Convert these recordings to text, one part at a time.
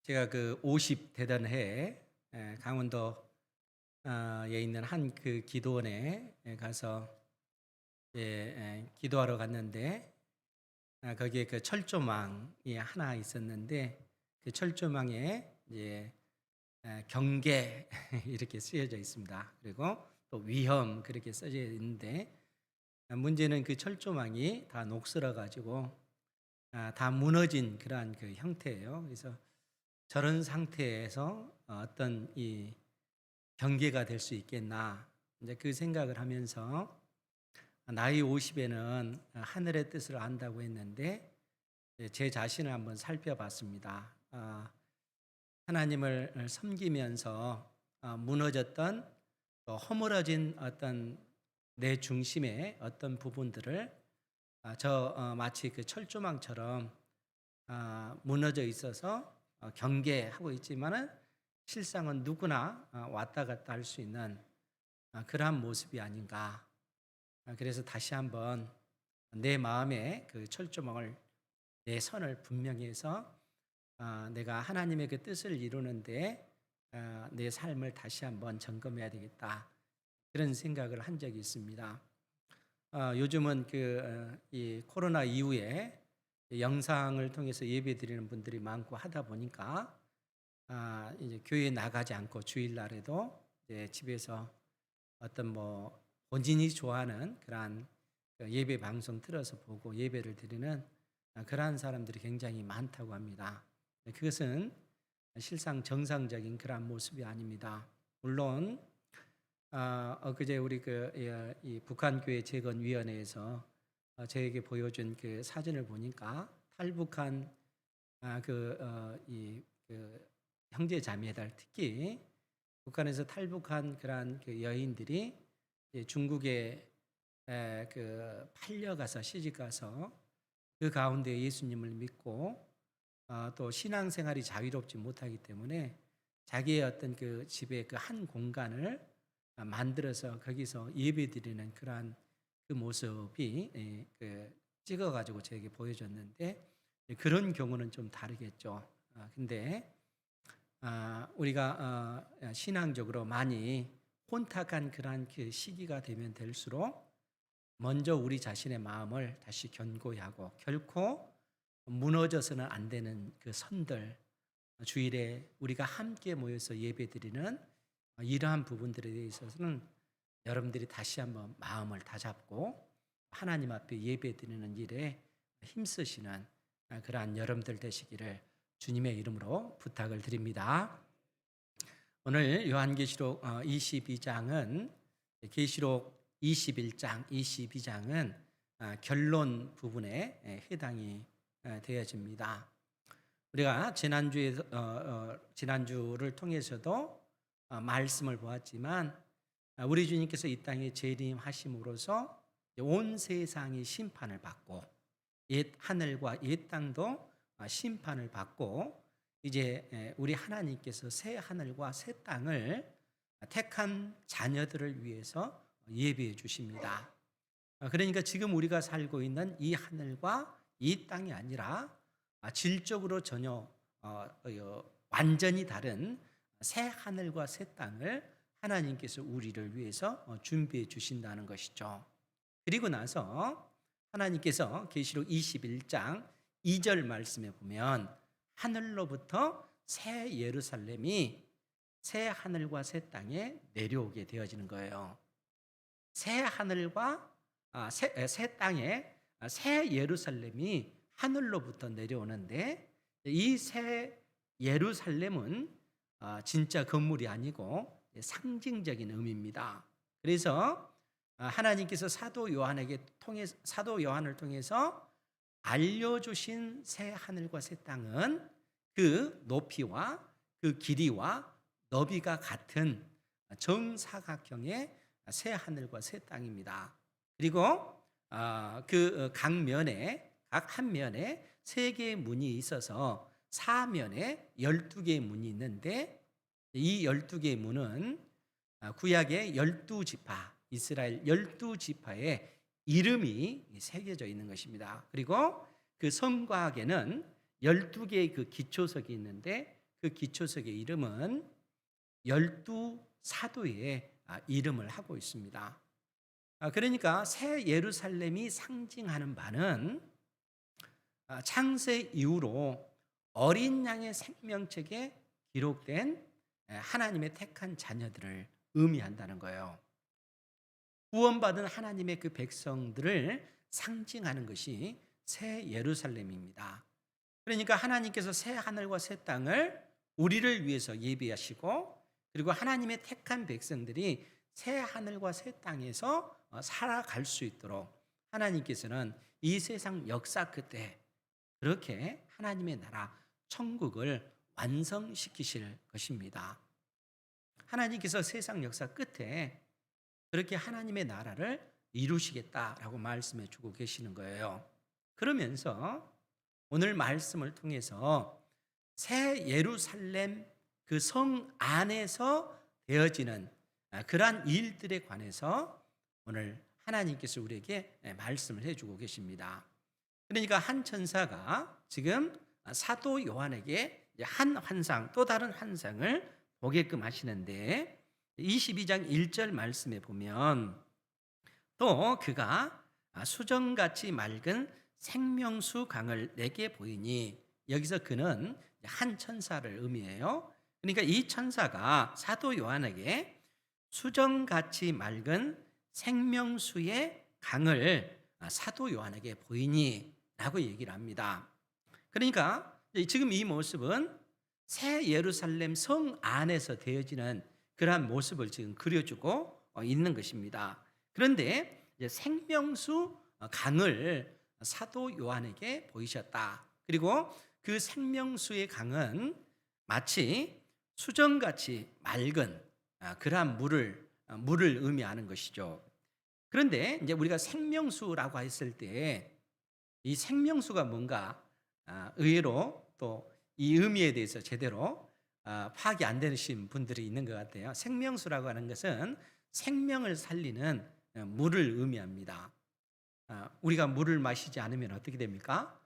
제가 그 50 되던 해에 강원도에 있는 한 그 기도원에 가서 기도하러 갔는데, 거기에 그 철조망이 하나 있었는데, 그 철조망에 이제 경계 이렇게 쓰여져 있습니다. 그리고 또 위험 그렇게 써져 있는데, 문제는 그 철조망이 다 녹슬어 가지고 다 무너진 그러한 그 형태예요. 그래서 저런 상태에서 어떤 이 경계가 될 수 있겠나, 이제 그 생각을 하면서 나이 50에는 하늘의 뜻을 안다고 했는데, 제 자신을 한번 살펴봤습니다. 하나님을 섬기면서 무너졌던, 또 허물어진 어떤 내 중심의 어떤 부분들을 마치 그 철조망처럼 무너져 있어서 경계하고 있지만은 실상은 누구나 왔다 갔다 할 수 있는 그러한 모습이 아닌가. 그래서 다시 한번 내 마음에 그 철조망을, 내 선을 분명히 해서 내가 하나님의 그 뜻을 이루는데 내 삶을 다시 한번 점검해야 되겠다, 그런 생각을 한 적이 있습니다. 요즘은 이 코로나 이후에 영상을 통해서 예배 드리는 분들이 많고 하다 보니까 이제 교회에 나가지 않고 주일날에도 이제 집에서 어떤 뭐 본인이 좋아하는 그러한 예배 방송 틀어서 보고 예배를 드리는 그러한 사람들이 굉장히 많다고 합니다. 그것은 실상 정상적인 그러한 모습이 아닙니다. 물론 엊그제 우리 이 북한 교회 재건위원회에서 저에게 보여준 그 사진을 보니까 탈북한 그 형제 자매들, 특히 북한에서 탈북한 그러한 그 여인들이 이제 중국에 팔려가서 시집가서 그 가운데 예수님을 믿고 또 신앙생활이 자유롭지 못하기 때문에 자기의 어떤 그 집의 그 한 공간을 만들어서 거기서 예배드리는 그러한 그 모습이 찍어가지고 저에게 보여줬는데, 그런 경우는 좀 다르겠죠. 근데 우리가 신앙적으로 많이 혼탁한 그러한 그 시기가 되면 될수록 먼저 우리 자신의 마음을 다시 견고히 하고, 결코 무너져서는 안 되는 그 선들, 주일에 우리가 함께 모여서 예배드리는 이러한 부분들에 대해서는 여러분들이 다시 한번 마음을 다잡고 하나님 앞에 예배드리는 일에 힘쓰시는 그러한 여러분들 되시기를 주님의 이름으로 부탁을 드립니다. 오늘 요한계시록 22장은, 계시록 21장, 22장은 결론 부분에 해당이 되어집니다. 우리가 지난주를 통해서도 말씀을 보았지만, 우리 주님께서 이 땅에 재림하심으로써 온 세상이 심판을 받고, 옛 하늘과 옛 땅도 심판을 받고, 이제 우리 하나님께서 새 하늘과 새 땅을 택한 자녀들을 위해서 예비해 주십니다. 그러니까 지금 우리가 살고 있는 이 하늘과 이 땅이 아니라 질적으로 전혀 완전히 다른 새 하늘과 새 땅을 하나님께서 우리를 위해서 준비해 주신다는 것이죠. 그리고 나서 하나님께서 계시록 21장 2절 말씀에 보면 하늘로부터 새 예루살렘이 새 하늘과 새 땅에 내려오게 되어지는 거예요. 새 하늘과 새 땅에 새 예루살렘이 하늘로부터 내려오는데, 이 새 예루살렘은 진짜 건물이 아니고 상징적인 의미입니다. 그래서 하나님께서 사도 요한을 통해서 알려주신 새 하늘과 새 땅은 그 높이와 그 길이와 너비가 같은 정사각형의 새 하늘과 새 땅입니다. 그리고 각 한 면에 세 개의 문이 있어서 사면에 12개의 문이 있는데, 이 12개의 문은 구약의 12지파, 이스라엘 12지파의 이름이 새겨져 있는 것입니다. 그리고 그 성곽에는 12개의 그 기초석이 있는데, 그 기초석의 이름은 열두 사도의 이름을 하고 있습니다. 그러니까 새 예루살렘이 상징하는 바는 창세 이후로 어린 양의 생명책에 기록된 하나님의 택한 자녀들을 의미한다는 거예요. 구원받은 하나님의 그 백성들을 상징하는 것이 새 예루살렘입니다. 그러니까 하나님께서 새 하늘과 새 땅을 우리를 위해서 예비하시고, 그리고 하나님의 택한 백성들이 새 하늘과 새 땅에서 살아갈 수 있도록 하나님께서는 이 세상 역사 끝에 그렇게 하나님의 나라 천국을 완성시키실 것입니다. 하나님께서 세상 역사 끝에 그렇게 하나님의 나라를 이루시겠다라고 말씀해 주고 계시는 거예요. 그러면서 오늘 말씀을 통해서 새 예루살렘 그 성 안에서 되어지는 그러한 일들에 관해서 오늘 하나님께서 우리에게 말씀을 해주고 계십니다. 그러니까 한 천사가 지금 사도 요한에게 한 환상, 또 다른 환상을 보게끔 하시는데, 22장 1절 말씀에 보면 또 그가 수정같이 맑은 생명수 강을 내게 보이니, 여기서 그는 한 천사를 의미해요. 그러니까 이 천사가 사도 요한에게 수정같이 맑은 생명수의 강을 사도 요한에게 보이니 라고 얘기를 합니다. 그러니까 지금 이 모습은 새 예루살렘 성 안에서 되어지는 그러한 모습을 지금 그려주고 있는 것입니다. 그런데 생명수 강을 사도 요한에게 보이셨다. 그리고 그 생명수의 강은 마치 수정같이 맑은 그러한 물을 의미하는 것이죠. 그런데 이제 우리가 생명수라고 했을 때 이 생명수가 뭔가 의외로 또 이 의미에 대해서 제대로 파악이 안 되신 분들이 있는 것 같아요. 생명수라고 하는 것은 생명을 살리는 물을 의미합니다. 우리가 물을 마시지 않으면 어떻게 됩니까?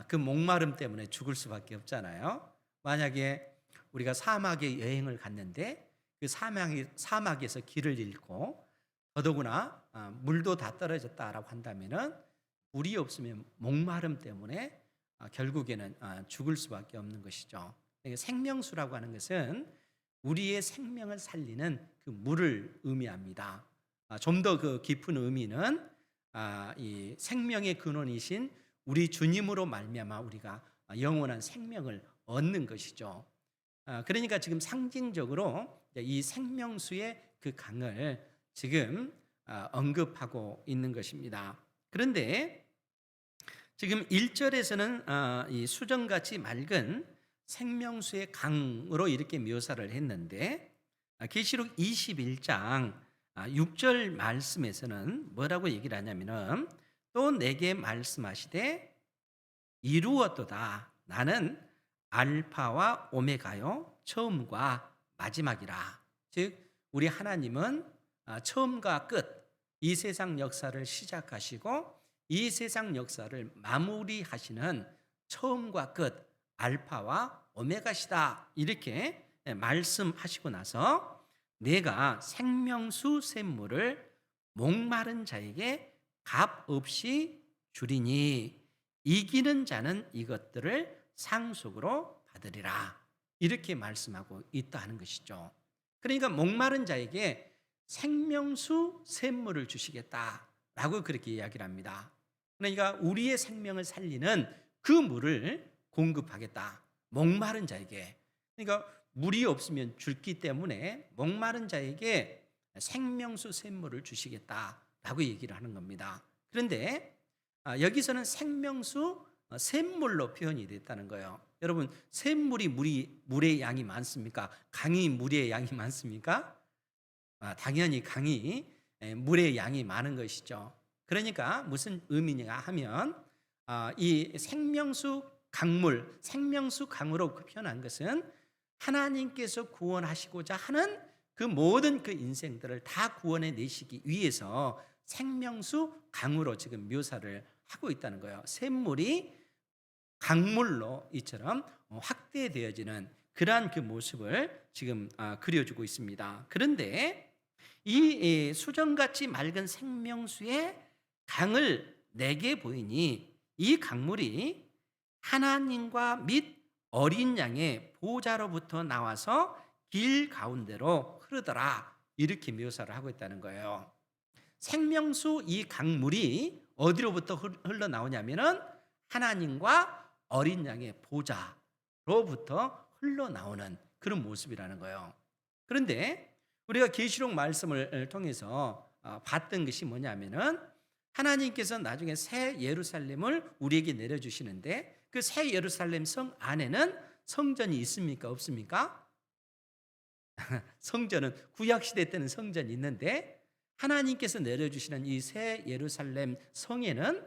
그 목마름 때문에 죽을 수밖에 없잖아요. 만약에 우리가 사막에 여행을 갔는데 그 사막에서 길을 잃고 더더구나 물도 다 떨어졌다라고 한다면은 물이 없으면 목마름 때문에 결국에는 죽을 수밖에 없는 것이죠. 생명수라고 하는 것은 우리의 생명을 살리는 그 물을 의미합니다. 좀 더 그 깊은 의미는 이 생명의 근원이신 우리 주님으로 말미암아 우리가 영원한 생명을 얻는 것이죠. 그러니까 지금 상징적으로 이 생명수의 그 강을 지금 언급하고 있는 것입니다. 그런데 지금 1절에서는 이 수정같이 맑은 생명수의 강으로 이렇게 묘사를 했는데, 계시록 21장 6절 말씀에서는 뭐라고 얘기를 하냐면은, 또 내게 말씀하시되 이루었도다. 나는 알파와 오메가요, 처음과 마지막이라. 즉 우리 하나님은 처음과 끝, 이 세상 역사를 시작하시고 이 세상 역사를 마무리하시는 처음과 끝, 알파와 오메가시다. 이렇게 말씀하시고 나서 내가 생명수 샘물을 목마른 자에게 값 없이 주리니 이기는 자는 이것들을 상속으로 받으리라. 이렇게 말씀하고 있다 하는 것이죠. 그러니까 목마른 자에게 생명수 샘물을 주시겠다라고 그렇게 이야기를 합니다. 그러니까 우리의 생명을 살리는 그 물을 공급하겠다. 목마른 자에게. 그러니까 물이 없으면 죽기 때문에 목마른 자에게 생명수 샘물을 주시겠다라고 얘기를 하는 겁니다. 그런데 여기서는 생명수 샘물로 표현이 됐다는 거예요. 여러분, 샘물이 물의 양이 많습니까? 강이 물의 양이 많습니까? 당연히 강이 물의 양이 많은 것이죠. 그러니까 무슨 의미냐 하면 이 생명수 강물, 생명수 강으로 표현한 것은 하나님께서 구원하시고자 하는 그 모든 그 인생들을 다 구원해 내시기 위해서 생명수 강으로 지금 묘사를 하고 있다는 거예요. 샘물이 강물로 이처럼 확대되어지는 그러한 그 모습을 지금 그려주고 있습니다. 그런데 이 수정같이 맑은 생명수의 강을 내게 보이니 이 강물이 하나님과 및 어린 양의 보좌로부터 나와서 길 가운데로 흐르더라. 이렇게 묘사를 하고 있다는 거예요. 생명수 이 강물이 어디로부터 흘러나오냐면은 하나님과 어린 양의 보좌로부터 흘러나오는 그런 모습이라는 거예요. 그런데 우리가 계시록 말씀을 통해서 봤던 것이 뭐냐면은 하나님께서 나중에 새 예루살렘을 우리에게 내려주시는데 그 새 예루살렘 성 안에는 성전이 있습니까? 없습니까? 성전은 구약 시대 때는 성전이 있는데 하나님께서 내려주시는 이 새 예루살렘 성에는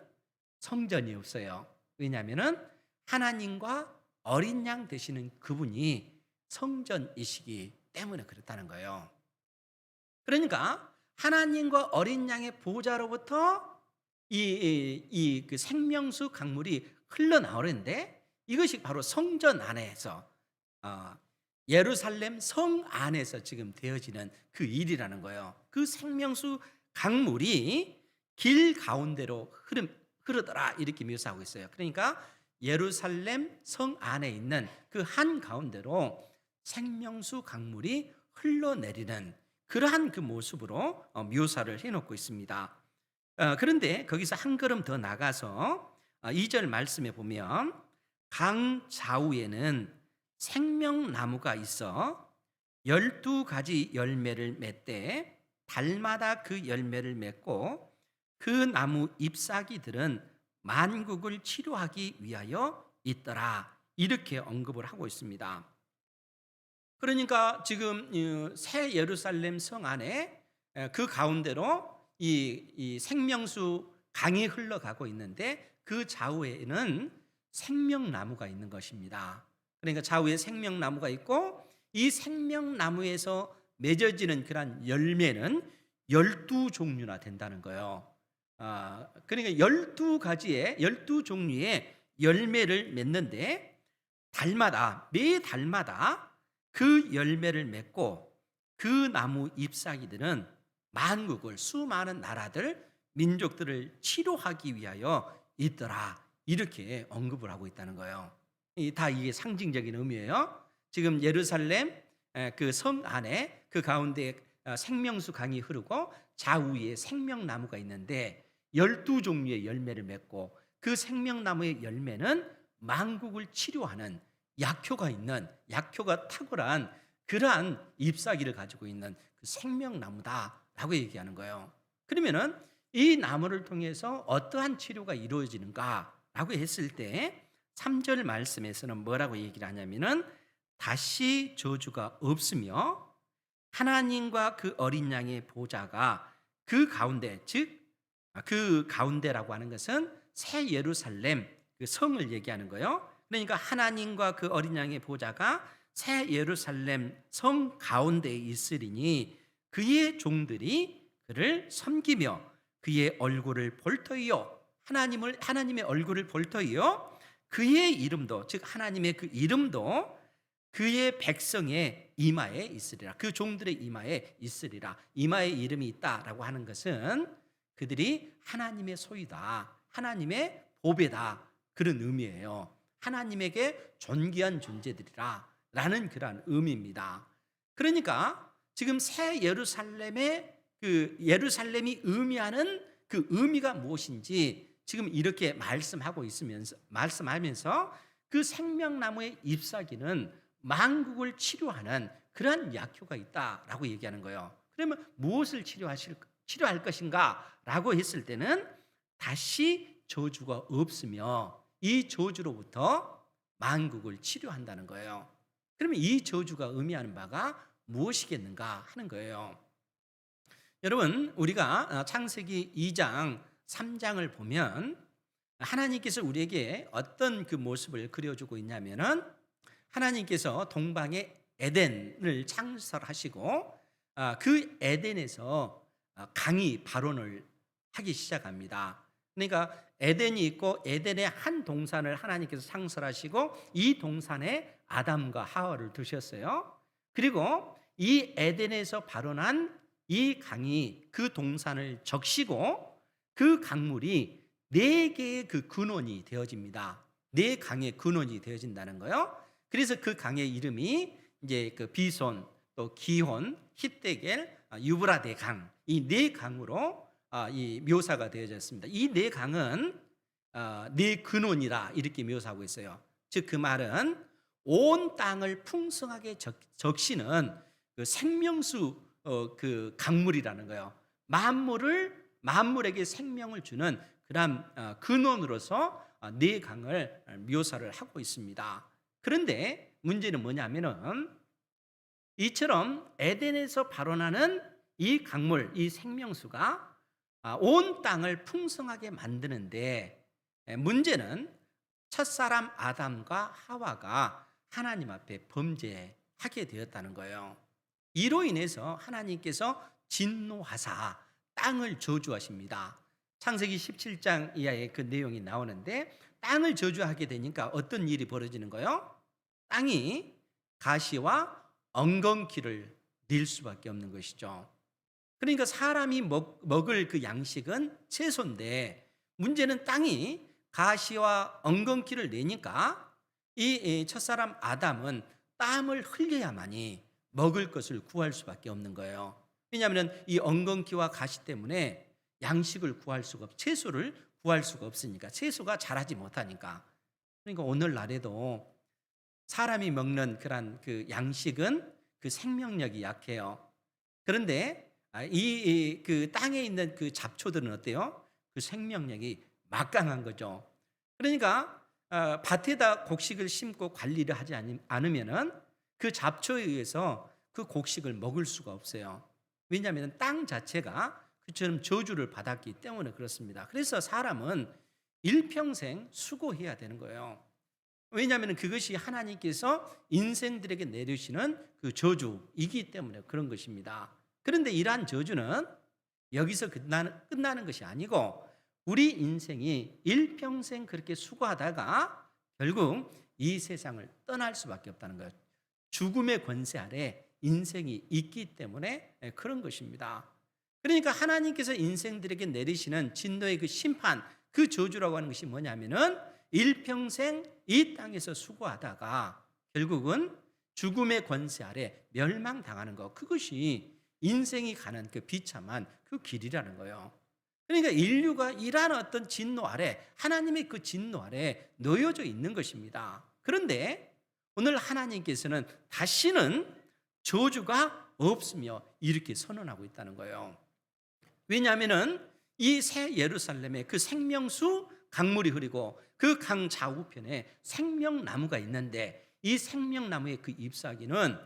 성전이 없어요. 왜냐하면은 하나님과 어린 양 되시는 그분이 성전이시기 때문에 그렇다는 거예요. 그러니까 하나님과 어린 양의 보좌로부터 그 생명수 강물이 흘러나오는데 이것이 바로 성전 안에서 예루살렘 성 안에서 지금 되어지는 그 일이라는 거예요. 그 생명수 강물이 길 가운데로 흐르더라 이렇게 묘사하고 있어요. 그러니까 예루살렘 성 안에 있는 그 한 가운데로 생명수 강물이 흘러내리는 그러한 그 모습으로 묘사를 해놓고 있습니다. 그런데 거기서 한 걸음 더 나가서 2절 말씀에 보면 강 좌우에는 생명나무가 있어 12가지 열매를 맺되 달마다 그 열매를 맺고 그 나무 잎사귀들은 만국을 치료하기 위하여 있더라. 이렇게 언급을 하고 있습니다. 그러니까 지금 새 예루살렘 성 안에 그 가운데로 이 생명수 강이 흘러가고 있는데 그 좌우에는 생명나무가 있는 것입니다. 그러니까 좌우에 생명나무가 있고 이 생명나무에서 맺어지는 그러한 열매는 12종류나 된다는 거예요. 그러니까 12가지의 12종류의 열매를 맺는데 매 달마다 그 열매를 맺고 그 나무 잎사귀들은 만국을 수많은 나라들 민족들을 치료하기 위하여 있더라. 이렇게 언급을 하고 있다는 거예요. 다 이게 상징적인 의미예요. 지금 예루살렘 그 성 안에 그 가운데 생명수 강이 흐르고 좌우에 생명나무가 있는데 12종류의 열매를 맺고 그 생명나무의 열매는 만국을 치료하는 약효가 탁월한 그러한 잎사귀를 가지고 있는 그 생명나무다라고 얘기하는 거예요. 그러면은 이 나무를 통해서 어떠한 치료가 이루어지는가라고 했을 때 3절 말씀에서는 뭐라고 얘기를 하냐면은 다시 저주가 없으며 하나님과 그 어린 양의 보좌가 그 가운데 즉 그 가운데라고 하는 것은 새 예루살렘 그 성을 얘기하는 거예요. 그러니까 하나님과 그 어린 양의 보좌가 새 예루살렘 성 가운데에 있으리니 그의 종들이 그를 섬기며 그의 얼굴을 볼 터이요 하나님의 얼굴을 볼 터이요 그의 이름도 즉 하나님의 그 이름도 그의 백성의 이마에 있으리라. 그 종들의 이마에 있으리라. 이마에 이름이 있다라고 하는 것은 그들이 하나님의 소유다. 하나님의 보배다. 그런 의미예요. 하나님에게 존귀한 존재들이라 라는 그러한 의미입니다. 그러니까 지금 새 예루살렘의 그 예루살렘이 의미하는 그 의미가 무엇인지 지금 이렇게 말씀하면서 그 생명나무의 잎사귀는 만국을 치료하는 그러한 약효가 있다라고 얘기하는 거예요. 그러면 무엇을 치료할 것인가라고 했을 때는 다시 저주가 없으며 이 저주로부터 만국을 치료한다는 거예요. 그러면 이 저주가 의미하는 바가 무엇이겠는가 하는 거예요. 여러분 우리가 창세기 2장 3장을 보면 하나님께서 우리에게 어떤 그 모습을 그려주고 있냐면은 하나님께서 동방의 에덴을 창설하시고 그 에덴에서 강이 발원을 하기 시작합니다. 그러니까 에덴이 있고 에덴의 한 동산을 하나님께서 창설하시고 이 동산에 아담과 하와를 두셨어요. 그리고 이 에덴에서 발원한 이 강이 그 동산을 적시고 그 강물이 네 개의 그 근원이 되어집니다. 네 강의 근원이 되어진다는 거요. 그래서 그 강의 이름이 이제 그 비손, 또 기혼, hit데겔, 유브라데 강, 이 네 강으로 이 묘사가 되어졌습니다. 이 네 강은 네 근원이라 이렇게 묘사하고 있어요. 즉 그 말은 온 땅을 풍성하게 적시는 그 생명수 그 강물이라는 거예요. 만물에게 생명을 주는 그런 근원으로서 네 강을 묘사를 하고 있습니다. 그런데 문제는 뭐냐면은 이처럼 에덴에서 발원하는 이 강물, 이 생명수가 온 땅을 풍성하게 만드는데 문제는 첫사람 아담과 하와가 하나님 앞에 범죄하게 되었다는 거예요. 이로 인해서 하나님께서 진노하사 땅을 저주하십니다. 창세기 17장 이하의 그 내용이 나오는데 땅을 저주하게 되니까 어떤 일이 벌어지는 거예요? 땅이 가시와 엉겅퀴를 낼 수밖에 없는 것이죠. 그러니까 사람이 먹을 그 양식은 채소인데 문제는 땅이 가시와 엉겅퀴를 내니까 이 첫사람 아담은 땀을 흘려야만이 먹을 것을 구할 수밖에 없는 거예요. 왜냐하면 이 엉겅퀴와 가시 때문에 양식을 구할 수가 채소를 구할 수가 없으니까, 채소가 자라지 못하니까. 그러니까 오늘날에도 사람이 먹는 그런 그 양식은 그 생명력이 약해요. 그런데 이 그 땅에 있는 그 잡초들은 어때요? 그 생명력이 막강한 거죠. 그러니까 밭에다 곡식을 심고 관리를 하지 않으면은 그 잡초에 의해서 그 곡식을 먹을 수가 없어요. 왜냐하면 땅 자체가 그처럼 저주를 받았기 때문에 그렇습니다. 그래서 사람은 일평생 수고해야 되는 거예요. 왜냐하면 그것이 하나님께서 인생들에게 내리시는 그 저주이기 때문에 그런 것입니다. 그런데 이러한 저주는 여기서 끝나는 것이 아니고 우리 인생이 일평생 그렇게 수고하다가 결국 이 세상을 떠날 수밖에 없다는 거예요. 죽음의 권세 아래 인생이 있기 때문에 그런 것입니다. 그러니까 하나님께서 인생들에게 내리시는 진노의 그 심판, 그 저주라고 하는 것이 뭐냐면은 일평생 이 땅에서 수고하다가 결국은 죽음의 권세 아래 멸망당하는 것, 그것이 인생이 가는 그 비참한 그 길이라는 거예요. 그러니까 인류가 이러한 어떤 진노 아래, 하나님의 그 진노 아래 놓여져 있는 것입니다. 그런데 오늘 하나님께서는 다시는 저주가 없으며 이렇게 선언하고 있다는 거예요. 왜냐하면은 이 새 예루살렘에 그 생명수 강물이 흐르고 그 강 좌우편에 생명나무가 있는데 이 생명나무의 그 잎사귀는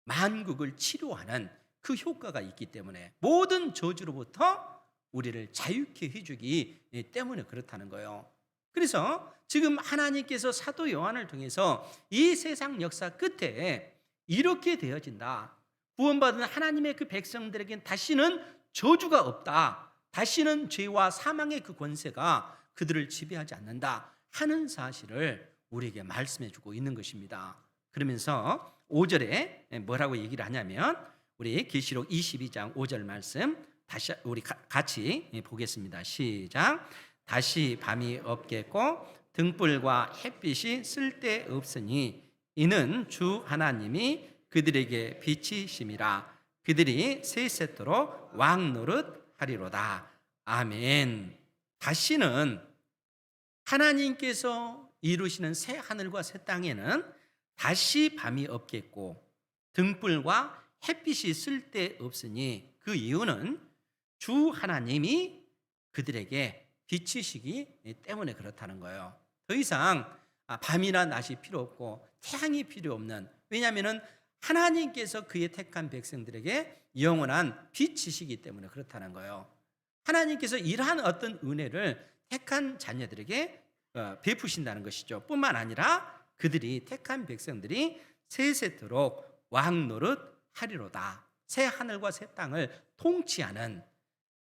만국을 치료하는 그 효과가 있기 때문에 모든 저주로부터 우리를 자유케 해주기 때문에 그렇다는 거예요. 그래서 지금 하나님께서 사도 요한을 통해서 이 세상 역사 끝에 이렇게 되어진다. 구원받은 하나님의 그 백성들에겐 다시는 저주가 없다. 다시는 죄와 사망의 그 권세가 그들을 지배하지 않는다 하는 사실을 우리에게 말씀해 주고 있는 것입니다. 그러면서 5절에 뭐라고 얘기를 하냐면 우리 계시록 22장 5절 말씀 다시 우리 같이 보겠습니다. 시작. 다시 밤이 없겠고 등불과 햇빛이 쓸데없으니 이는 주 하나님이 그들에게 빛이심이라. 그들이 세세토록 왕노릇 하리로다. 아멘. 다시는 하나님께서 이루시는 새 하늘과 새 땅에는 다시 밤이 없겠고 등불과 햇빛이 쓸데없으니 그 이유는 주 하나님이 그들에게 빛이시기 때문에 그렇다는 거예요. 더 이상 밤이나 낮이 필요 없고 태양이 필요 없는, 왜냐하면 하나님께서 그의 택한 백성들에게 영원한 빛이시기 때문에 그렇다는 거예요. 하나님께서 이러한 어떤 은혜를 택한 자녀들에게 베푸신다는 것이죠. 뿐만 아니라 그들이 택한 백성들이 세세토록 왕노릇 하리로다. 새 하늘과 새 땅을 통치하는,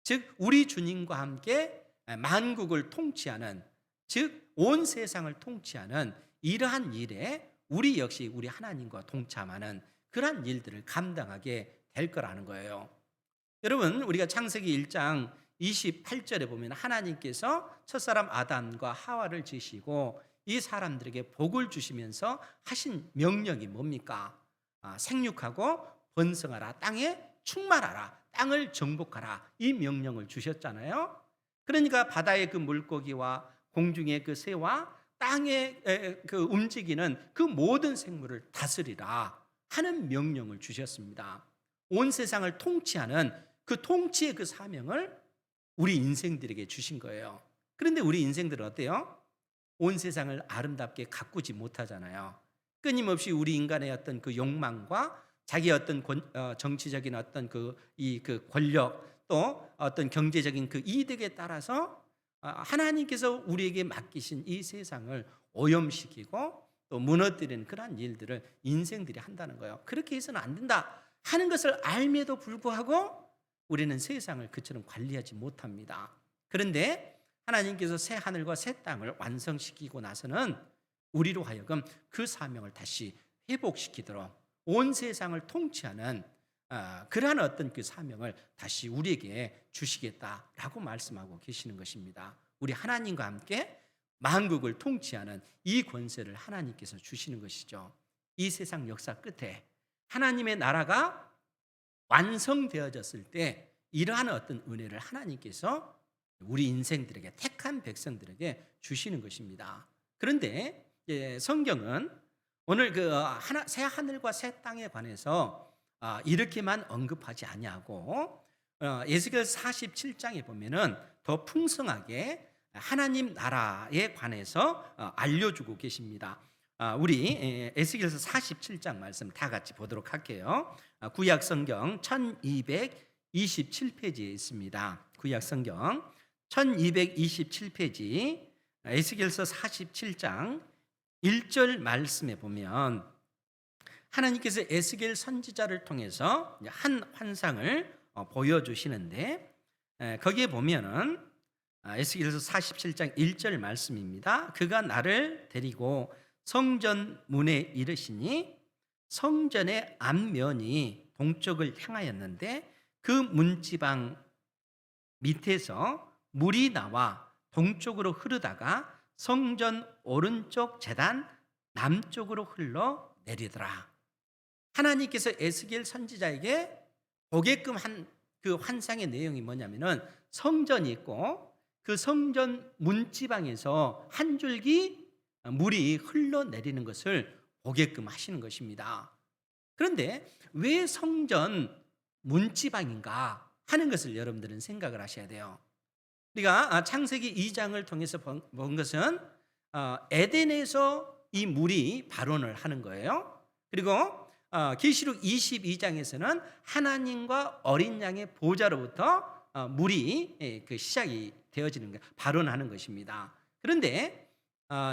즉 우리 주님과 함께 만국을 통치하는, 즉 온 세상을 통치하는 이러한 일에 우리 역시 우리 하나님과 동참하는 그러한 일들을 감당하게 될 거라는 거예요. 여러분, 우리가 창세기 1장 28절에 보면 하나님께서 첫사람 아담과 하와를 지으시고 이 사람들에게 복을 주시면서 하신 명령이 뭡니까? 생육하고 번성하라, 땅에 충만하라, 땅을 정복하라, 이 명령을 주셨잖아요. 그러니까 바다의 그 물고기와 공중의 그 새와 땅에 그 움직이는 그 모든 생물을 다스리라 하는 명령을 주셨습니다. 온 세상을 통치하는 그 통치의 그 사명을 우리 인생들에게 주신 거예요. 그런데 우리 인생들은 어때요? 온 세상을 아름답게 가꾸지 못하잖아요. 끊임없이 우리 인간의 어떤 그 욕망과 자기 어떤 정치적인 어떤 그 권력, 또 어떤 경제적인 그 이득에 따라서 하나님께서 우리에게 맡기신 이 세상을 오염시키고 또 무너뜨리는 그러한 일들을 인생들이 한다는 거예요. 그렇게 해서는 안 된다 하는 것을 알면도 불구하고 우리는 세상을 그처럼 관리하지 못합니다. 그런데 하나님께서 새 하늘과 새 땅을 완성시키고 나서는 우리로 하여금 그 사명을 다시 회복시키도록 온 세상을 통치하는 그러한 어떤 그 사명을 다시 우리에게 주시겠다라고 말씀하고 계시는 것입니다. 우리 하나님과 함께 만국을 통치하는 이 권세를 하나님께서 주시는 것이죠. 이 세상 역사 끝에 하나님의 나라가 완성되어졌을 때 이러한 어떤 은혜를 하나님께서 우리 인생들에게, 택한 백성들에게 주시는 것입니다. 그런데 성경은 오늘 새 하늘과 새 땅에 관해서 이렇게만 언급하지 아니하고 에스겔 47장에 보면은 더 풍성하게 하나님 나라에 관해서 알려주고 계십니다. 우리 에스겔서 47장 말씀 다 같이 보도록 할게요. 구약 성경 1227페이지에 있습니다. 구약 성경 1227페이지 에스겔서 47장 1절 말씀에 보면 하나님께서 에스겔 선지자를 통해서 한 환상을 보여주시는데 거기에 보면은 에스겔서 47장 1절 말씀입니다. 그가 나를 데리고 성전 문에 이르시니 성전의 앞면이 동쪽을 향하였는데 그 문지방 밑에서 물이 나와 동쪽으로 흐르다가 성전 오른쪽 제단 남쪽으로 흘러 내리더라. 하나님께서 에스겔 선지자에게 보게끔 한 그 환상의 내용이 뭐냐면은 성전이 있고 그 성전 문지방에서 한 줄기 물이 흘러내리는 것을 보게끔 하시는 것입니다. 그런데 왜 성전 문지방인가 하는 것을 여러분들은 생각을 하셔야 돼요. 우리가 창세기 2장을 통해서 본 것은 에덴에서 이 물이 발원을 하는 거예요. 그리고 계시록 22장에서는 하나님과 어린 양의 보좌로부터 물이 시작이 되어지는 거예요. 발원하는 것입니다. 그런데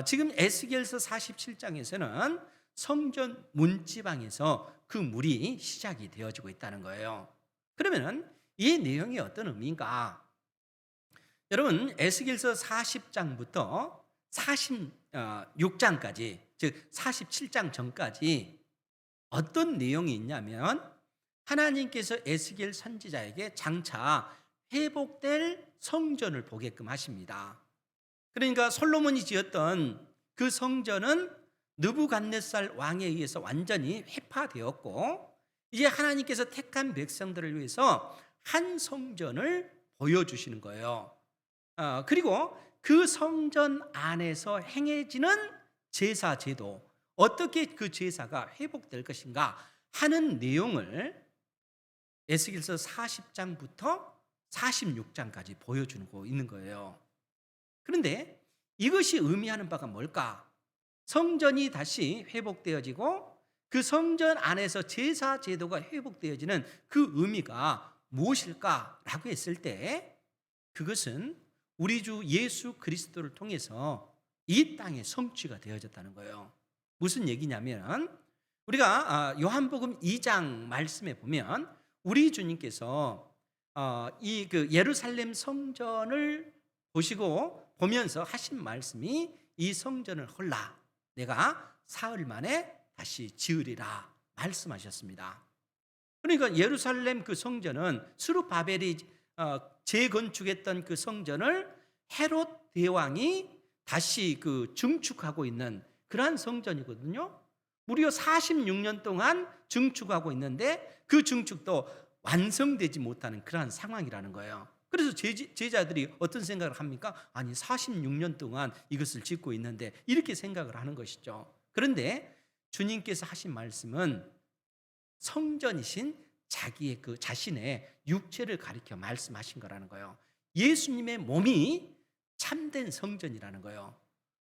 지금 에스겔서 47장에서는 성전 문지방에서 그 물이 시작이 되어지고 있다는 거예요. 그러면 이 내용이 어떤 의미인가? 여러분, 에스겔서 40장부터 46장까지, 즉 47장 전까지 어떤 내용이 있냐면 하나님께서 에스겔 선지자에게 장차 회복될 성전을 보게끔 하십니다. 그러니까 솔로몬이 지었던 그 성전은 느부갓네살 왕에 의해서 완전히 회파되었고 이제 하나님께서 택한 백성들을 위해서 한 성전을 보여주시는 거예요. 그리고 그 성전 안에서 행해지는 제사 제도, 어떻게 그 제사가 회복될 것인가 하는 내용을 에스겔서 40장부터 46장까지 보여주고 있는 거예요. 그런데 이것이 의미하는 바가 뭘까? 성전이 다시 회복되어지고 그 성전 안에서 제사 제도가 회복되어지는 그 의미가 무엇일까라고 했을 때 그것은 우리 주 예수 그리스도를 통해서 이 땅에 성취가 되어졌다는 거예요. 무슨 얘기냐면 우리가 요한복음 2장 말씀에 보면 우리 주님께서 이 예루살렘 성전을 보면서 하신 말씀이 이 성전을 헐라 내가 사흘 만에 다시 지으리라 말씀하셨습니다. 그러니까 예루살렘 그 성전은 스룹바벨이 재건축했던 그 성전을 헤롯 대왕이 다시 그 증축하고 있는 그러한 성전이거든요. 무려 46년 동안 증축하고 있는데 그 증축도 완성되지 못하는 그러한 상황이라는 거예요. 그래서 제자들이 어떤 생각을 합니까? 아니 46년 동안 이것을 짓고 있는데 이렇게 생각을 하는 것이죠. 그런데 주님께서 하신 말씀은 성전이신 자기의 그 자신의 육체를 가리켜 말씀하신 거라는 거예요. 예수님의 몸이 참된 성전이라는 거예요.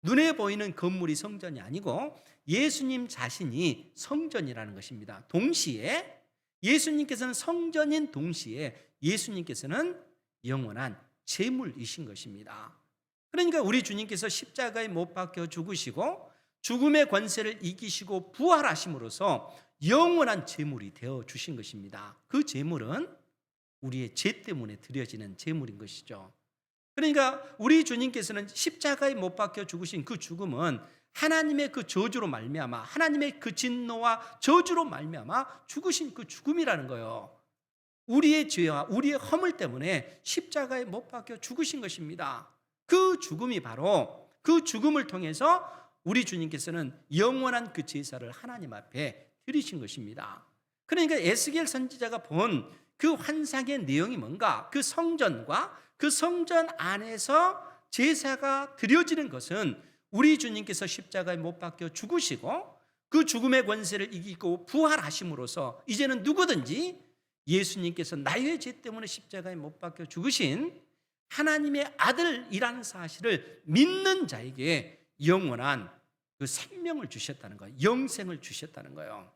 눈에 보이는 건물이 성전이 아니고 예수님 자신이 성전이라는 것입니다. 동시에 예수님께서는 성전인 동시에 예수님께서는 영원한 제물이신 것입니다. 그러니까 우리 주님께서 십자가에 못 박혀 죽으시고 죽음의 권세를 이기시고 부활하심으로써 영원한 제물이 되어 주신 것입니다. 그 제물은 우리의 죄 때문에 드려지는 제물인 것이죠. 그러니까 우리 주님께서는 십자가에 못 박혀 죽으신 그 죽음은 하나님의 그 저주로 말미암아 하나님의 그 진노와 저주로 말미암아 죽으신 그 죽음이라는 거예요. 우리의 죄와 우리의 허물 때문에 십자가에 못 박혀 죽으신 것입니다. 그 죽음이 바로 그 죽음을 통해서 우리 주님께서는 영원한 그 제사를 하나님 앞에 드리신 것입니다. 그러니까 에스겔 선지자가 본 그 환상의 내용이 뭔가? 그 성전과 그 성전 안에서 제사가 드려지는 것은 우리 주님께서 십자가에 못 박혀 죽으시고 그 죽음의 권세를 이기고 부활하심으로써 이제는 누구든지 예수님께서 나의 죄 때문에 십자가에 못 박혀 죽으신 하나님의 아들이라는 사실을 믿는 자에게 영원한 그 생명을 주셨다는 거예요. 영생을 주셨다는 거예요.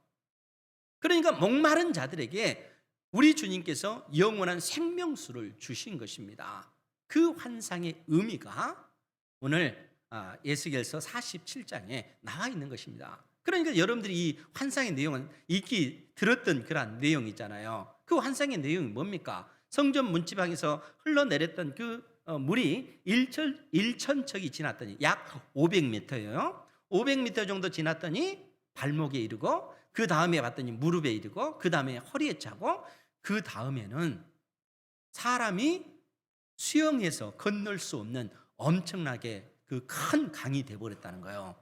그러니까 목마른 자들에게 우리 주님께서 영원한 생명수를 주신 것입니다. 그 환상의 의미가 오늘 에스겔서 47장에 나와 있는 것입니다. 그러니까 여러분들이 이 환상의 내용은 익히 들었던 그런 내용이잖아요. 그 환상의 내용이 뭡니까? 성전 문지방에서 흘러내렸던 그 물이 1천척이 지났더니 약 500m예요. 500m 정도 지났더니 발목에 이르고 그 다음에 봤더니 무릎에 이르고 그 다음에 허리에 차고 그 다음에는 사람이 수영해서 건널 수 없는 엄청나게 그 큰 강이 되어버렸다는 거예요.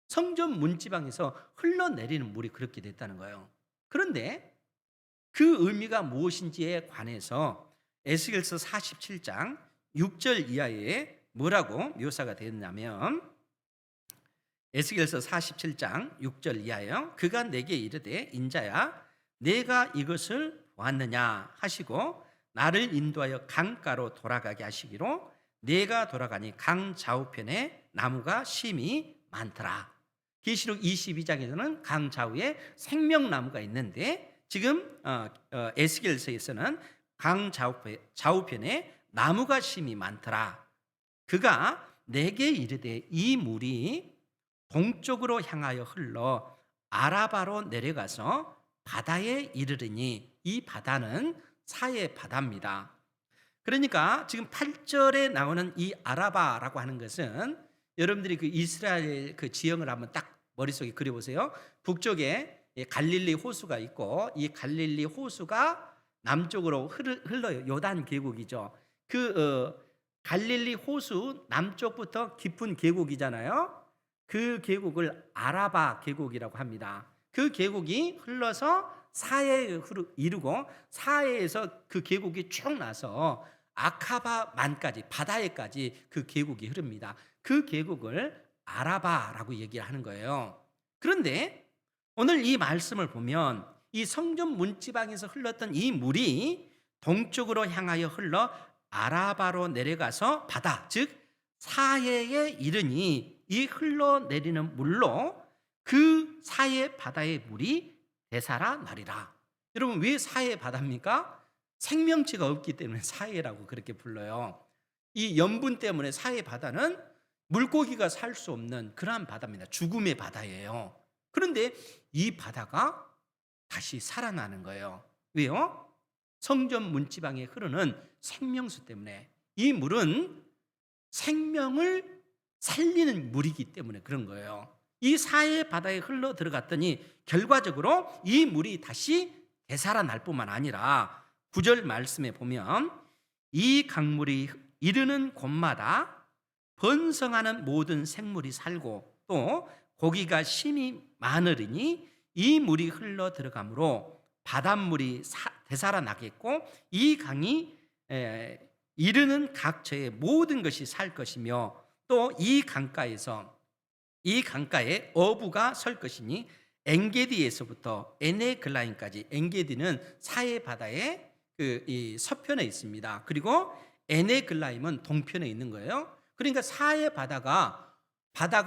성전 문지방에서 흘러내리는 물이 그렇게 됐다는 거예요. 그런데 그 의미가 무엇인지에 관해서 에스겔서 47장 6절 이하에 뭐라고 묘사가 되었냐면 에스겔서 47장 6절 이하요. 그가 내게 이르되 인자야 내가 이것을 보았느냐 하시고 나를 인도하여 강가로 돌아가게 하시기로 내가 돌아가니 강 좌우편에 나무가 심이 많더라. 계시록 22장에서는 강 좌우에 생명나무가 있는데 지금 에스겔서에서는 강 좌우편에 나무가 심이 많더라. 그가 내게 이르되 이 물이 동쪽으로 향하여 흘러 아라바로 내려가서 바다에 이르르니 이 바다는 사해 바다입니다. 그러니까 지금 8절에 나오는 이 아라바라고 하는 것은 여러분들이 그 이스라엘 그 지형을 한번 딱 머릿속에 그려보세요. 북쪽에 갈릴리 호수가 있고 이 갈릴리 호수가 남쪽으로 흘러요. 요단 계곡이죠. 갈릴리 호수 남쪽부터 깊은 계곡이잖아요. 그 계곡을 아라바 계곡이라고 합니다. 그 계곡이 흘러서 사해에 이르고 사해에서 그 계곡이 쭉 나서 아카바만까지 바다에까지 그 계곡이 흐릅니다. 그 계곡을 아라바라고 얘기를 하는 거예요. 그런데 오늘 이 말씀을 보면 이 성전 문지방에서 흘렀던 이 물이 동쪽으로 향하여 흘러 아라바로 내려가서 바다 즉 사해에 이르니 이 흘러내리는 물로 그 사해 바다의 물이 되살아 나리라. 여러분 왜 사해 바다입니까? 생명체가 없기 때문에 사해라고 그렇게 불러요. 이 염분 때문에 사해 바다는 물고기가 살 수 없는 그러한 바다입니다. 죽음의 바다예요. 그런데 이 바다가 다시 살아나는 거예요. 왜요? 성전 문지방에 흐르는 생명수 때문에 이 물은 생명을 살리는 물이기 때문에 그런 거예요. 이 사해 바다에 흘러 들어갔더니 결과적으로 이 물이 다시 되살아날 뿐만 아니라 9절 말씀에 보면 이 강물이 이르는 곳마다 번성하는 모든 생물이 살고 또 고기가 심히 많으리니 이 물이 흘러 들어가므로 바닷물이 되살아나겠고 이 강이 이르는 각처의 모든 것이 살 것이며 또 이 강가에 어부가 설 것이니 엔게디에서부터 에네글라임까지, 엔게디는 사해 바다의 이 서편에 있습니다. 그리고 에네글라임은 동편에 있는 거예요. 그러니까 사해 바다가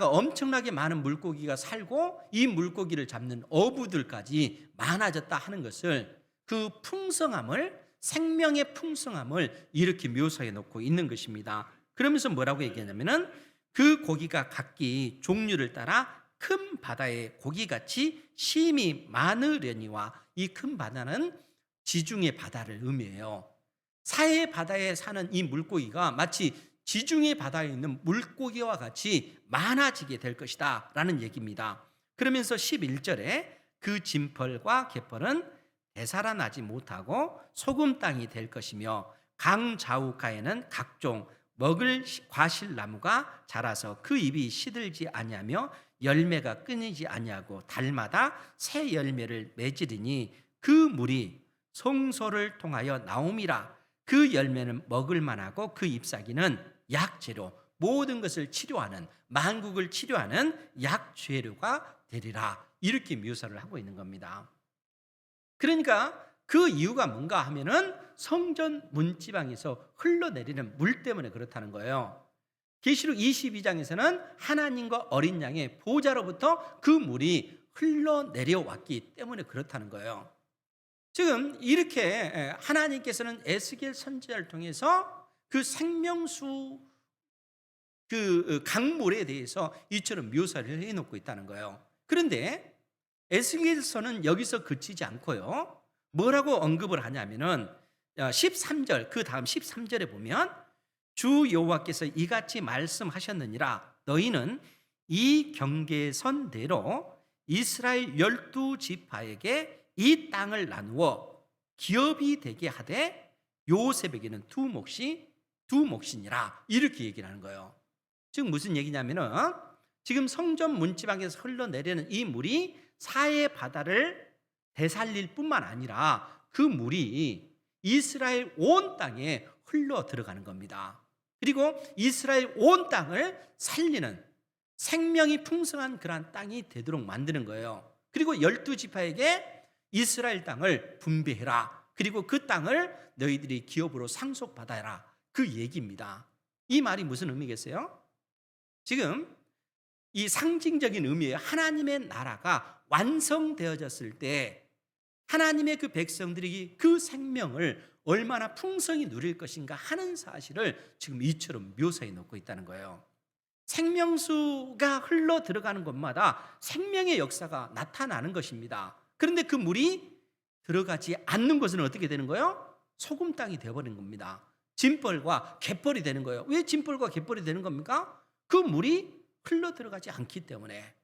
엄청나게 많은 물고기가 살고 이 물고기를 잡는 어부들까지 많아졌다 하는 것을, 그 풍성함을, 생명의 풍성함을 이렇게 묘사해 놓고 있는 것입니다. 그러면서 뭐라고 얘기하냐면은 그 고기가 각기 종류를 따라 큰 바다의 고기같이 심히 많으려니와, 이 큰 바다는 지중해 바다를 의미해요. 사해 바다에 사는 이 물고기가 마치 지중해 바다에 있는 물고기와 같이 많아지게 될 것이다 라는 얘기입니다. 그러면서 11절에 그 진펄과 갯벌은 되살아나지 못하고 소금 땅이 될 것이며 강 좌우가에는 각종 먹을 과실나무가 자라서 그 잎이 시들지 아니하며 열매가 끊이지 아니하고 달마다 새 열매를 맺으리니 그 물이 성소를 통하여 나옴이라. 그 열매는 먹을 만하고 그 잎사귀는 약재료, 모든 것을 치료하는, 만국을 치료하는 약재료가 되리라. 이렇게 묘사를 하고 있는 겁니다. 그러니까 그 이유가 뭔가 하면은 성전 문지방에서 흘러내리는 물 때문에 그렇다는 거예요. 계시록 22장에서는 하나님과 어린 양의 보좌로부터 그 물이 흘러내려왔기 때문에 그렇다는 거예요. 지금 이렇게 하나님께서는 에스겔 선지자를 통해서 그 생명수, 그 강물에 대해서 이처럼 묘사를 해놓고 있다는 거예요. 그런데 에스겔서는 여기서 그치지 않고요, 뭐라고 언급을 하냐면은 13절, 그 다음 13절에 보면 주 여호와께서 이같이 말씀하셨느니라. 너희는 이 경계선대로 이스라엘 12지파에게 이 땅을 나누어 기업이 되게 하되 요셉에게는 두 몫이니라. 이렇게 얘기를 하는 거예요. 지금 무슨 얘기냐면은 지금 성전 문지방에서 흘러내리는 이 물이 사해 바다를 되살릴 뿐만 아니라 그 물이 이스라엘 온 땅에 흘러 들어가는 겁니다. 그리고 이스라엘 온 땅을 살리는, 생명이 풍성한 그러한 땅이 되도록 만드는 거예요. 그리고 12지파에게 이스라엘 땅을 분배해라. 그리고 그 땅을 너희들이 기업으로 상속받아라. 그 얘기입니다. 이 말이 무슨 의미겠어요? 지금 이 상징적인 의미예요. 하나님의 나라가 완성되어졌을 때 하나님의 그 백성들이 그 생명을 얼마나 풍성히 누릴 것인가 하는 사실을 지금 이처럼 묘사해 놓고 있다는 거예요. 생명수가 흘러 들어가는 곳마다 생명의 역사가 나타나는 것입니다. 그런데 그 물이 들어가지 않는 것은 어떻게 되는 거예요? 소금 땅이 되어버린 겁니다. 진벌과 갯벌이 되는 거예요. 왜 진벌과 갯벌이 되는 겁니까? 그 물이 흘러 들어가지 않기 때문에.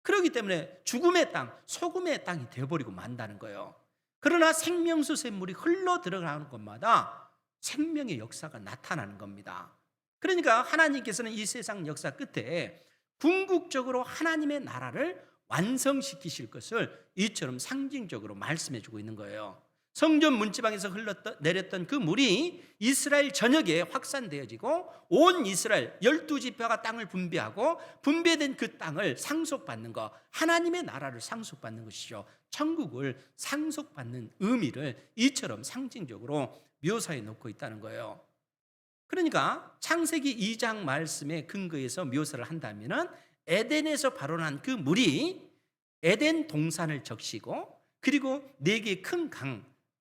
그렇기 때문에 죽음의 땅, 소금의 땅이 되어버리고 만다는 거예요. 그러나 생명수 샘물이 흘러 들어가는 곳마다 생명의 역사가 나타나는 겁니다. 그러니까 하나님께서는 이 세상 역사 끝에 궁극적으로 하나님의 나라를 완성시키실 것을 이처럼 상징적으로 말씀해 주고 있는 거예요. 성전 문지방에서 내렸던 그 물이 이스라엘 전역에 확산되어지고 온 이스라엘 12지파가 땅을 분배하고 분배된 그 땅을 상속받는 것, 하나님의 나라를 상속받는 것이죠. 천국을 상속받는 의미를 이처럼 상징적으로 묘사해 놓고 있다는 거예요. 그러니까 창세기 2장 말씀에 근거해서 묘사를 한다면 에덴에서 발원한 그 물이 에덴 동산을 적시고 그리고 4개의 큰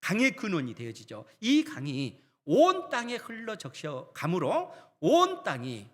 강의 근원이 되어지죠. 이 강이 온 땅에 흘러 적셔 가므로 온 땅이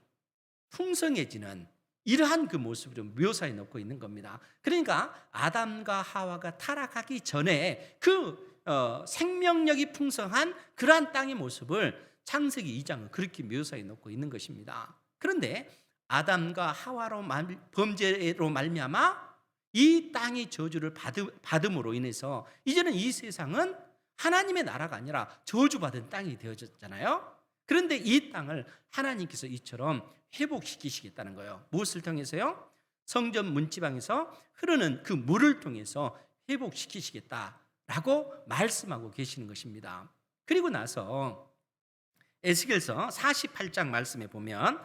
풍성해지는 이러한 그 모습으로 묘사해 놓고 있는 겁니다. 그러니까 아담과 하와가 타락하기 전에 그 생명력이 풍성한 그러한 땅의 모습을 창세기 2장은 그렇게 묘사해 놓고 있는 것입니다. 그런데 아담과 하와로 범죄로 말미암아 이 땅이 저주를 받음으로 인해서 이제는 이 세상은 하나님의 나라가 아니라 저주받은 땅이 되어졌잖아요. 그런데 이 땅을 하나님께서 이처럼 회복시키시겠다는 거예요. 무엇을 통해서요? 성전 문지방에서 흐르는 그 물을 통해서 회복시키시겠다라고 말씀하고 계시는 것입니다. 그리고 나서 에스겔서 48장 말씀에 보면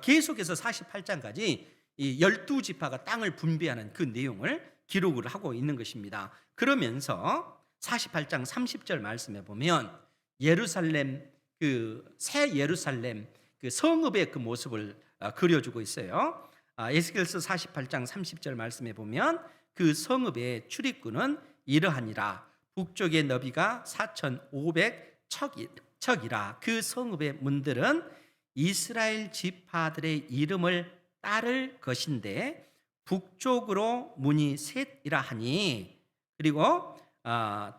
계속해서 48장까지 이 12지파가 땅을 분배하는 그 내용을 기록을 하고 있는 것입니다. 그러면서 48장 30절 말씀에 보면 예루살렘, 그 새 예루살렘 그 성읍의 그 모습을 그려주고 있어요. 에스겔서 48장 30절 말씀에 보면 그 성읍의 출입구는 이러하니라. 북쪽의 너비가 4,500척이라. 그 성읍의 문들은 이스라엘 지파들의 이름을 따를 것인데 북쪽으로 문이 셋이라 하니. 그리고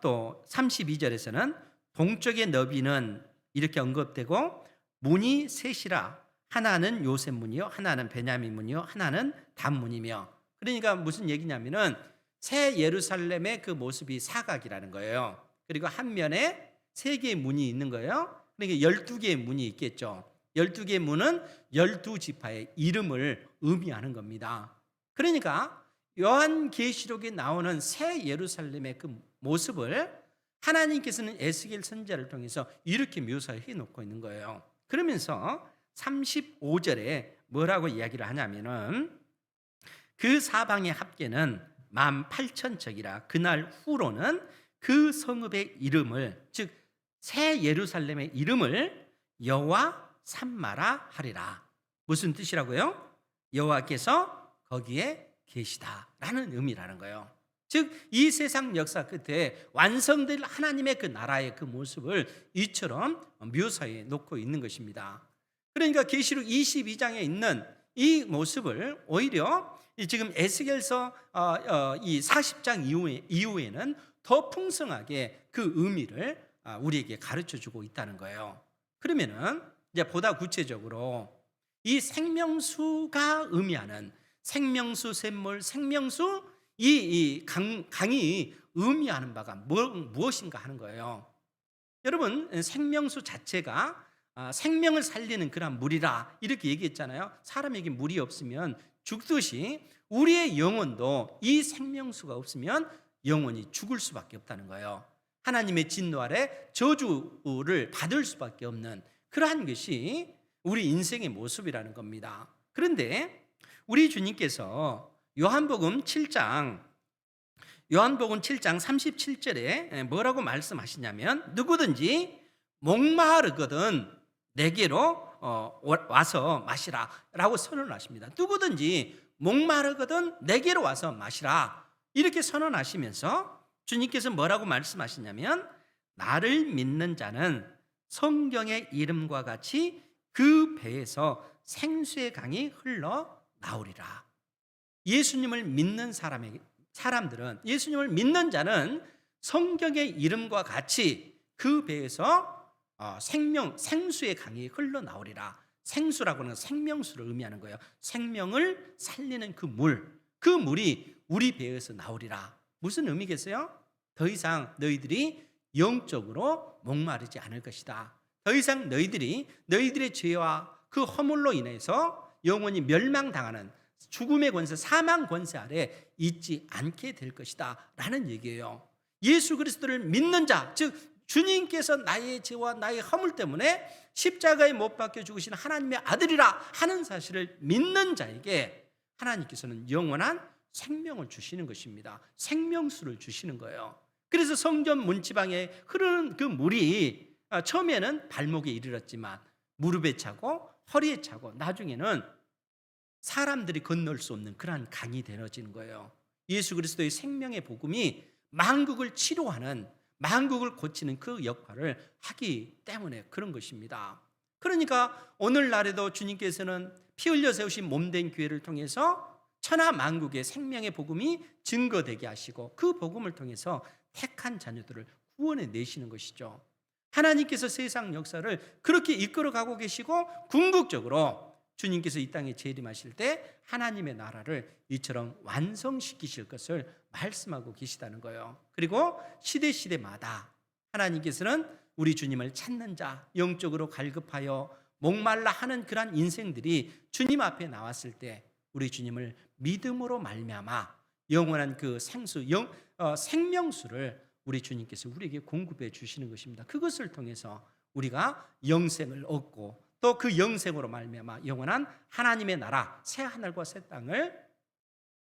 또 32절에서는 동쪽의 너비는 이렇게 언급되고 문이 셋이라. 하나는 요셉 문이요, 하나는 베냐민 문이요, 하나는 단 문이며. 그러니까 무슨 얘기냐면은 새 예루살렘의 그 모습이 사각이라는 거예요. 그리고 한 면에 세 개의 문이 있는 거예요. 그러니까 12개의 문이 있겠죠. 12개의 문은 12지파의 이름을 의미하는 겁니다. 그러니까 요한계시록에 나오는 새 예루살렘의 그 모습을 하나님께서는 에스겔 선지자를 통해서 이렇게 묘사해 놓고 있는 거예요. 그러면서 35절에 뭐라고 이야기를 하냐면은 그 사방의 합계는 18,000척이라. 그날 후로는 그 성읍의 이름을, 즉 새 예루살렘의 이름을 여호와 삼마라 하리라. 무슨 뜻이라고요? 여호와께서 거기에 계시다라는 의미라는 거예요. 즉 이 세상 역사 끝에 완성될 하나님의 그 나라의 그 모습을 이처럼 묘사해 놓고 있는 것입니다. 그러니까 계시록 22장에 있는 이 모습을 오히려 지금 에스겔서 이 40장 이후에는 더 풍성하게 그 의미를 우리에게 가르쳐주고 있다는 거예요. 그러면은 이제 보다 구체적으로 이 생명수가 의미하는 생명수 샘물, 생명수 이 강이 의미하는 바가 무엇인가 하는 거예요. 여러분, 생명수 자체가 생명을 살리는 그런 물이라 이렇게 얘기했잖아요. 사람에게 물이 없으면 죽듯이 우리의 영혼도 이 생명수가 없으면 영혼이 죽을 수밖에 없다는 거예요. 하나님의 진노 아래 저주를 받을 수밖에 없는 그러한 것이 우리 인생의 모습이라는 겁니다. 그런데 우리 주님께서 요한복음 7장 37절에 뭐라고 말씀하시냐면 누구든지 목마르거든 내게로 와서 마시라 라고 선언하십니다. 누구든지 목마르거든 내게로 와서 마시라 이렇게 선언하시면서 주님께서 뭐라고 말씀하시냐면 나를 믿는 자는 성경의 이름과 같이 그 배에서 생수의 강이 흘러 나오리라. 예수님을 믿는 사람들은, 예수님을 믿는 자는 성경의 이름과 같이 그 배에서 생수의 강이 흘러나오리라. 생수라고 하는 생명수를 의미하는 거예요. 생명을 살리는 그 물이 우리 배에서 나오리라. 무슨 의미겠어요? 더 이상 너희들이 영적으로 목마르지 않을 것이다. 더 이상 너희들의 죄와 그 허물로 인해서 영원히 멸망당하는 죽음의 권세, 사망 권세 아래 있지 않게 될 것이다 라는 얘기예요. 예수 그리스도를 믿는 자, 즉 주님께서 나의 죄와 나의 허물 때문에 십자가에 못 박혀 죽으신 하나님의 아들이라 하는 사실을 믿는 자에게 하나님께서는 영원한 생명을 주시는 것입니다. 생명수를 주시는 거예요. 그래서 성전 문지방에 흐르는 그 물이 처음에는 발목에 이르렀지만 무릎에 차고 허리에 차고 나중에는 사람들이 건널 수 없는 그러한 강이 되어지는 거예요. 예수 그리스도의 생명의 복음이 만국을 치료하는, 만국을 고치는 그 역할을 하기 때문에 그런 것입니다. 그러니까 오늘날에도 주님께서는 피 흘려 세우신 몸된 교회를 통해서 천하 만국의 생명의 복음이 증거되게 하시고 그 복음을 통해서 택한 자녀들을 구원해 내시는 것이죠. 하나님께서 세상 역사를 그렇게 이끌어가고 계시고 궁극적으로 주님께서 이 땅에 재림하실 때 하나님의 나라를 이처럼 완성시키실 것을 말씀하고 계시다는 거예요. 그리고 시대마다 하나님께서는 우리 주님을 찾는 자, 영적으로 갈급하여 목말라 하는 그러한 인생들이 주님 앞에 나왔을 때 우리 주님을 믿음으로 말미암아 영원한 그 생명수를 우리 주님께서 우리에게 공급해 주시는 것입니다. 그것을 통해서 우리가 영생을 얻고 또 그 영생으로 말미암아 영원한 하나님의 나라 새 하늘과 새 땅을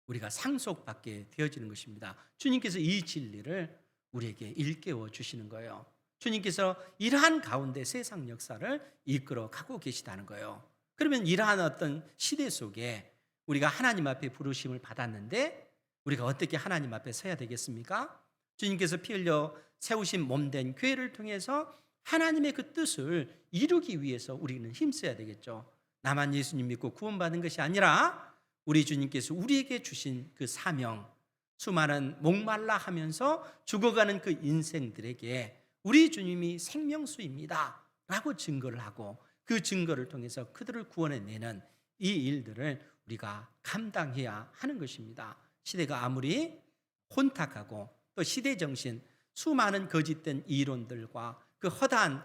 우리가 상속받게 되어지는 것입니다. 주님께서 이 진리를 우리에게 일깨워 주시는 거예요. 주님께서 이러한 가운데 세상 역사를 이끌어 가고 계시다는 거예요. 그러면 이러한 어떤 시대 속에 우리가 하나님 앞에 부르심을 받았는데 우리가 어떻게 하나님 앞에 서야 되겠습니까? 주님께서 피 흘려 세우신 몸된 교회를 통해서 하나님의 그 뜻을 이루기 위해서 우리는 힘써야 되겠죠. 나만 예수님 믿고 구원받은 것이 아니라 우리 주님께서 우리에게 주신 그 사명, 수많은 목말라 하면서 죽어가는 그 인생들에게 우리 주님이 생명수입니다 라고 증거를 하고 그 증거를 통해서 그들을 구원해내는 이 일들을 우리가 감당해야 하는 것입니다. 시대가 아무리 혼탁하고 또 시대정신, 수많은 거짓된 이론들과 그 허다한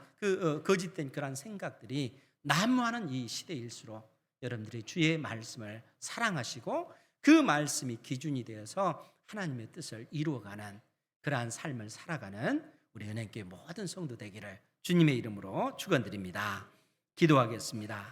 거짓된 그런 생각들이 난무하는 이 시대일수록 여러분들이 주의 말씀을 사랑하시고 그 말씀이 기준이 되어서 하나님의 뜻을 이루어가는 그러한 삶을 살아가는 우리 은행교회 모든 성도 되기를 주님의 이름으로 축원드립니다. 기도하겠습니다.